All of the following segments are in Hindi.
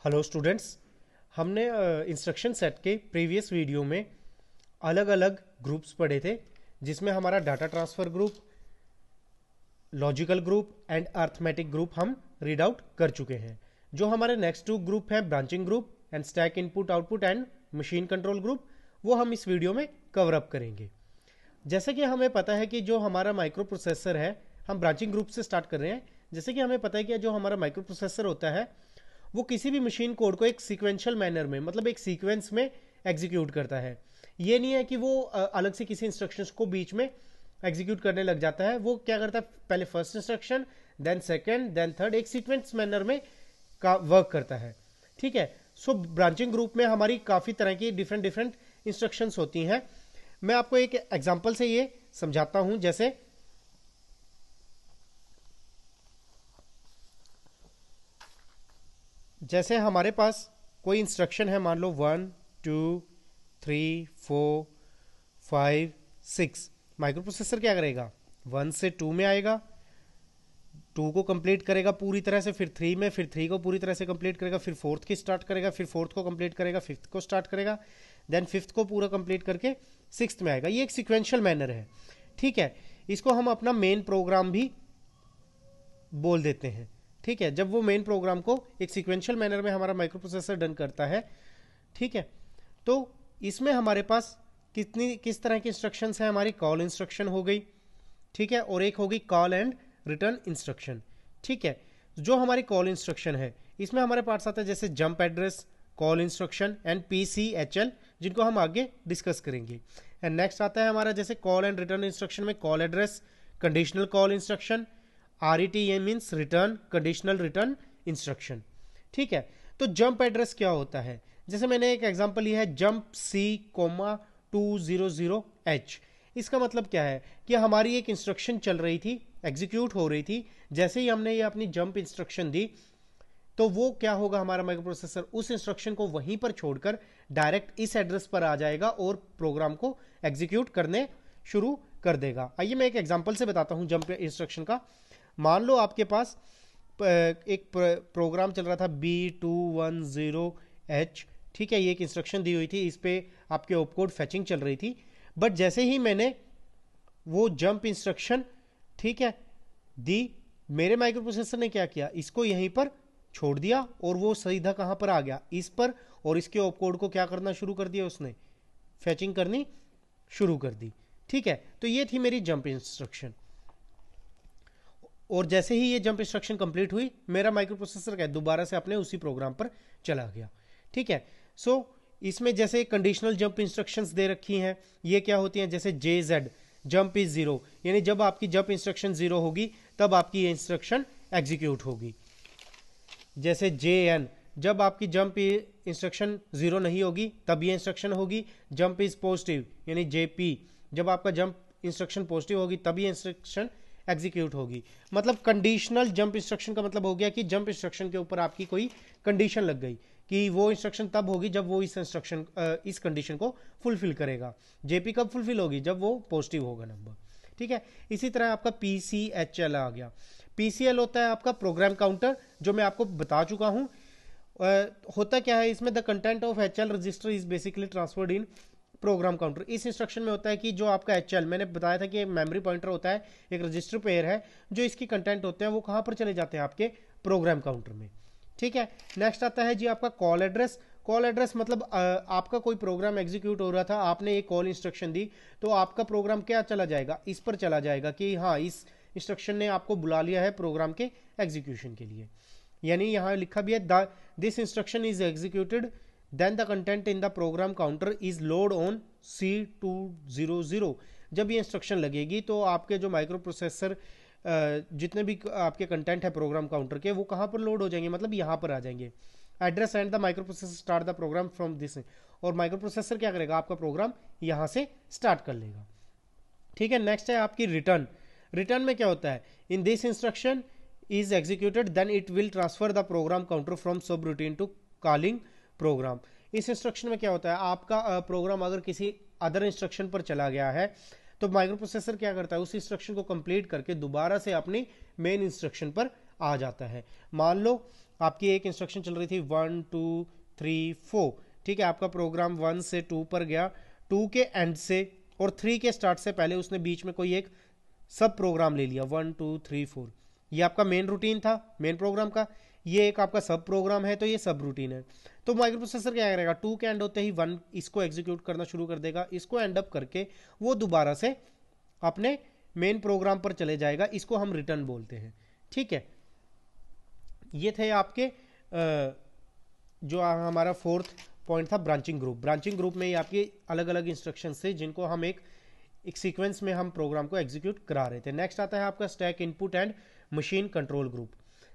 Hello students. हमने इंस्ट्रक्शन सेट के प्रीवियस वीडियो में अलग अलग ग्रुप्स पढ़े थे, जिसमें हमारा data transfer group, logical group and arithmetic group हम रीड आउट कर चुके हैं। जो हमारे नेक्स्ट टू ग्रुप हैं, branching group and stack input output and machine control group, वो हम इस वीडियो में कवर अप करेंगे। जैसे कि हमें पता है कि जो हमारा माइक्रो प्रोसेसर है, हम ब्रांचिंग ग्रुप से स्टार्ट कर रहे हैं। जैसे कि हमें पता है कि जो हमारा माइक्रो प्रोसेसर होता है वो किसी भी मशीन कोड को एक सीक्वेंशियल मैनर में, मतलब एक सीक्वेंस में एग्जीक्यूट करता है। ये नहीं है कि वो अलग से किसी इंस्ट्रक्शंस को बीच में एग्जीक्यूट करने लग जाता है। वो क्या करता है, पहले first instruction, then second, then third, एक सीक्वेंस मैनर में का वर्क करता है। ठीक है। सो ब्रांचिंग ग्रुप में हमारी काफ़ी तरह की डिफरेंट डिफरेंट इंस्ट्रक्शंस होती हैं। मैं आपको एक एग्जांपल से ये समझाता हूं। जैसे हमारे पास कोई इंस्ट्रक्शन है, मान लो 1 2 3 4 5 6। माइक्रो प्रोसेसर क्या करेगा, 1 से 2 में आएगा, 2 को कंप्लीट करेगा पूरी तरह से, फिर 3 में, फिर 3 को पूरी तरह से कंप्लीट करेगा, फिर फोर्थ की स्टार्ट करेगा, फिर फोर्थ को कंप्लीट करेगा, फिफ्थ को स्टार्ट करेगा, देन फिफ्थ को पूरा कंप्लीट करके सिक्स्थ में आएगा। ये एक सिक्वेंशियल मैनर है। ठीक है। इसको हम अपना मेन प्रोग्राम भी बोल देते हैं। ठीक है। जब वो मेन प्रोग्राम को एक सीक्वेंशियल मैनर में हमारा माइक्रो प्रोसेसर डन करता है, ठीक है, तो इसमें हमारे पास किस तरह की इंस्ट्रक्शंस हैं। हमारी कॉल इंस्ट्रक्शन हो गई, ठीक है, और एक होगी कॉल एंड रिटर्न इंस्ट्रक्शन। ठीक है। जो हमारी कॉल इंस्ट्रक्शन है, इसमें हमारे पार्ट्स आते हैं जैसे jump address, call instruction and PCHL, जिनको हम आगे डिस्कस करेंगे। एंड नेक्स्ट आता है हमारा जैसे कॉल एंड रिटर्न इंस्ट्रक्शन में call address, conditional call instruction, RETA means return, conditional return instruction. ठीक है। तो जंप एड्रेस क्या होता है, जैसे मैंने एक एग्जांपल लिया है, जंप C,200H। इसका मतलब क्या है कि हमारी एक इंस्ट्रक्शन चल रही थी, एग्जीक्यूट हो रही थी। जैसे ही हमने ये अपनी जंप इंस्ट्रक्शन दी, तो वो क्या होगा, हमारा माइक्रो प्रोसेसर उस इंस्ट्रक्शन को वहीं पर छोड़कर डायरेक्ट इस एड्रेस पर आ जाएगा और प्रोग्राम को एग्जीक्यूट करने शुरू कर देगा। आइए मैं एक एग्जांपल से बताता हूं जंप इंस्ट्रक्शन का। मान लो आपके पास एक प्रोग्राम चल रहा था B210H। ठीक है। ये एक इंस्ट्रक्शन दी हुई थी, इस पे आपके ऑपकोड फेचिंग चल रही थी। बट जैसे ही मैंने वो जंप इंस्ट्रक्शन, ठीक है, दी, मेरे माइक्रो प्रोसेसर ने क्या किया, इसको यहीं पर छोड़ दिया और वो सीधा कहां पर आ गया, इस पर, और इसके ऑपकोड को क्या करना शुरू कर दिया, उसने फेचिंग करनी शुरू कर दी। ठीक है। तो ये थी मेरी जंप इंस्ट्रक्शन। और जैसे ही ये जंप इंस्ट्रक्शन कंप्लीट हुई, मेरा माइक्रो प्रोसेसर क्या, दोबारा से अपने उसी प्रोग्राम पर चला गया। ठीक है। सो इसमें जैसे कंडीशनल जंप इंस्ट्रक्शंस दे रखी हैं, ये क्या होती हैं, जैसे JZ, जंप इज 0, यानी जब आपकी जंप इंस्ट्रक्शन 0 होगी तब आपकी ये इंस्ट्रक्शन एग्जीक्यूट होगी। जैसे JN, जब आपकी जंप इंस्ट्रक्शन 0 नहीं होगी तब ये इंस्ट्रक्शन होगी। जंप इज पॉजिटिव यानी JP, जब आपका जंप इंस्ट्रक्शन पॉजिटिव होगी तब ये इंस्ट्रक्शन एग्जीक्यूट होगी। मतलब कंडीशनल जंप इंस्ट्रक्शन का मतलब हो गया कि जंप इंस्ट्रक्शन के ऊपर आपकी कोई कंडीशन लग गई कि वो इंस्ट्रक्शन तब होगी जब वो इस कंडीशन को फुलफिल करेगा। JP कब फुलफिल होगी, जब वो पॉजिटिव होगा नंबर। ठीक है। इसी तरह आपका PCHL आ गया। PCL होता है आपका प्रोग्राम काउंटर, जो मैं आपको बता चुका हूं। होता क्या है इसमें, the content of HL register is basically transferred in program counter. इस इंस्ट्रक्शन में होता है कि जो आपका HL, मैंने बताया था कि मेमोरी पॉइंटर होता है, एक रजिस्टर पेयर है, जो इसकी कंटेंट होते हैं वो कहां पर चले जाते हैं, आपके प्रोग्राम काउंटर में। ठीक है। नेक्स्ट आता है जी आपका कॉल एड्रेस। कॉल एड्रेस मतलब आपका कोई प्रोग्राम एग्जीक्यूट हो रहा था, आपने एक कॉल इंस्ट्रक्शन दी, तो आपका प्रोग्राम क्या चला जाएगा, इस पर चला जाएगा कि हाँ, इस इंस्ट्रक्शन ने आपको बुला लिया है प्रोग्राम के एग्जीक्यूशन के लिए। यानी यहां लिखा भी है, this instruction is executed, then the content in the program counter is load on C200। जब ये इंस्ट्रक्शन लगेगी तो आपके जो माइक्रो प्रोसेसर जितने भी आपके कंटेंट है प्रोग्राम काउंटर के, वो कहां पर लोड हो जाएंगे, मतलब यहां पर आ जाएंगे। Address and the microprocessor start the program from this, और माइक्रो प्रोसेसर क्या करेगा, आपका प्रोग्राम यहां से स्टार्ट कर लेगा। ठीक है। नेक्स्ट है आपकी रिटर्न। रिटर्न में क्या होता है, in this instruction is executed then it will transfer the program counter from subroutine to calling program. इस इंस्ट्रक्शन में क्या होता है, आपका प्रोग्राम अगर किसी अदर इंस्ट्रक्शन पर चला गया है, तो माइक्रो प्रोसेसर क्या करता है, उस इंस्ट्रक्शन को कंप्लीट करके दोबारा से अपनी मेन इंस्ट्रक्शन पर आ जाता है। मान लो आपकी एक इंस्ट्रक्शन चल रही थी 1 2 3 4, ठीक है, आपका प्रोग्राम 1 से 2 पर गया, 2 के एंड से और 3 के स्टार्ट से पहले उसने बीच में कोई एक सब प्रोग्राम ले लिया 1 2 3 4, ये आपका मेन रूटीन था मेन प्रोग्राम का, ये एक आपका सब प्रोग्राम है तो ये सब रूटीन है। तो माइक्रो प्रोसेसर क्या करेगा, 2 के एंड होते ही 1 इसको एग्जीक्यूट करना शुरू कर देगा, इसको एंड अप करके वो दोबारा से अपने मेन प्रोग्राम पर चले जाएगा, इसको हम रिटर्न बोलते हैं, ठीक है। ये थे आपके जो हमारा फोर्थ पॉइंट था ब्रांचिंग ग्रुप। ब्रांचिंग ग्रुप में ये आपकी अलग अलग इंस्ट्रक्शंस थे जिनको हम एक सीक्वेंस में हम प्रोग्राम को एग्जीक्यूट करा रहे थे। नेक्स्ट आता है आपका stack input and machine control group.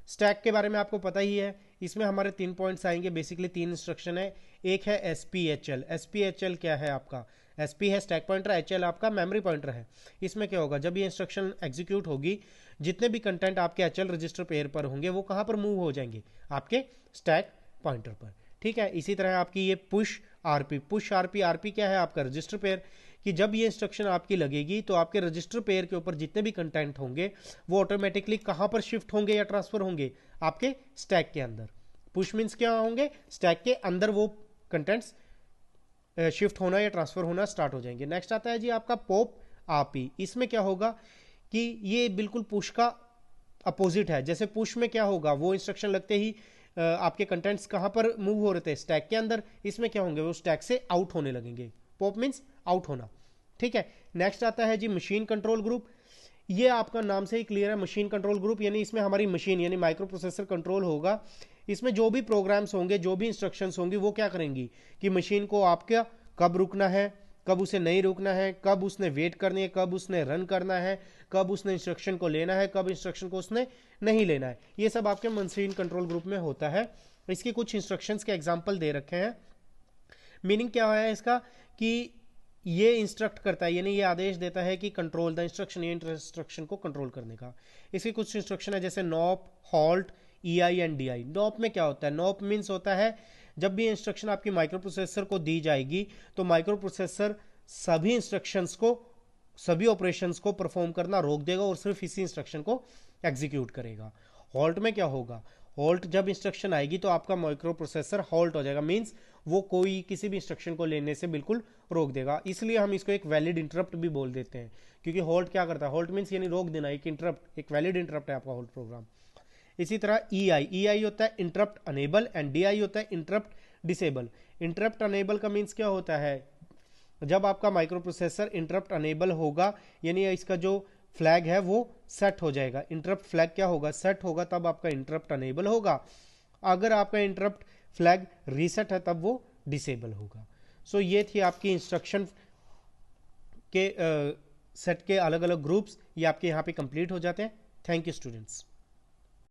Stack के बारे में आपको पता ही है, इसमें हमारे 3 पॉइंट्स आएंगे, बेसिकली 3 इंस्ट्रक्शन है। एक है SPHL। SPHL क्या है आपका, SP है स्टैक पॉइंटर, HL आपका मेमोरी पॉइंटर है। इसमें क्या होगा, जब ये इंस्ट्रक्शन एग्जीक्यूट होगी, जितने भी कंटेंट आपके HL रजिस्टर पेयर पर होंगे वो कहाँ पर मूव हो जाएंगे, आपके स्टैक पॉइंटर पर, ठीक है। इसी तरह आपकी ये push RP, push RP, RP क्या है आपका रजिस्टर पेयर, कि जब ये इंस्ट्रक्शन आपकी लगेगी तो आपके रजिस्टर पेयर के ऊपर जितने भी कंटेंट होंगे वो ऑटोमेटिकली कहां पर शिफ्ट होंगे या ट्रांसफर होंगे, आपके स्टैक के अंदर। पुश मींस क्या होंगे, स्टैक के अंदर वो कंटेंट्स शिफ्ट होना या ट्रांसफर होना स्टार्ट हो जाएंगे। नेक्स्ट आता है जी आपका पॉप RP। इसमें क्या होगा कि ये बिल्कुल पुश का अपोजिट है। जैसे पुश में क्या होगा, वो इंस्ट्रक्शन लगते ही आपके कंटेंट्स कहां पर मूव हो रहे थे, स्टैक के अंदर। इसमें क्या होंगे, वो स्टैक से आउट होने लगेंगे। पॉप मीन्स आउट होना, ठीक है। नेक्स्ट आता है जी मशीन कंट्रोल ग्रुप। ये आपका नाम से ही क्लियर है, मशीन कंट्रोल ग्रुप, यानी इसमें हमारी मशीन यानी माइक्रो प्रोसेसर कंट्रोल होगा। इसमें जो भी प्रोग्राम्स होंगे, जो भी इंस्ट्रक्शंस होंगी, वो क्या करेंगी कि मशीन को आपका कब रुकना है, कब उसे नहीं रुकना है, कब उसने वेट करनी है, कब उसने रन करना है, कब उसने इंस्ट्रक्शन को लेना है, कब इंस्ट्रक्शन को उसने नहीं लेना है, ये सब आपके मशीन कंट्रोल ग्रुप में होता है। इसके कुछ इंस्ट्रक्शंस के एग्जाम्पल दे रखे हैं। मीनिंग क्या है इसका कि ये इंस्ट्रक्ट करता है, यानी ये आदेश देता है कि कंट्रोल द इंस्ट्रक्शन, ये इंस्ट्रक्शन को कंट्रोल करने का। इसके कुछ इंस्ट्रक्शन है जैसे knob, halt, EI and DI। Knob में क्या होता है, नॉप मीन्स होता है जब भी इंस्ट्रक्शन आपकी माइक्रो प्रोसेसर को दी जाएगी तो माइक्रो प्रोसेसर सभी इंस्ट्रक्शंस को, सभी ऑपरेशंस को परफॉर्म करना रोक देगा और सिर्फ इसी इंस्ट्रक्शन को एग्जीक्यूट करेगा। हॉल्ट में क्या होगा, हॉल्ट जब इंस्ट्रक्शन आएगी तो आपका माइक्रो प्रोसेसर हॉल्ट हो जाएगा, मींस वो कोई किसी भी इंस्ट्रक्शन को लेने से बिल्कुल रोक देगा। इसलिए हम इसको एक वैलिड इंटरप्ट भी बोल देते हैं, क्योंकि हॉल्ट क्या करता है, हॉल्ट मींस यानी रोक देना, एक इंटरप्ट, एक वैलिड इंटरप्ट है आपका हॉल्ट प्रोग्राम। इसी तरह EI होता है इंटरप्ट अनेबल एंड DI होता है इंटरप्ट डिसेबल। इंटरप्ट अनेबल का मीन्स क्या होता है, जब आपका माइक्रो प्रोसेसर इंटरप्ट अनेबल होगा, यानी इसका जो फ्लैग है वो सेट हो जाएगा। इंटरप्ट फ्लैग क्या होगा, सेट होगा, तब आपका इंटरप्ट अनेबल होगा। अगर आपका इंटरप्ट फ्लैग रीसेट है तब वो डिसेबल होगा। सो ये थी आपकी इंस्ट्रक्शन के सेट के अलग अलग ग्रुप्स, ये आपके यहाँ पे कंप्लीट हो जाते हैं। Thank you students.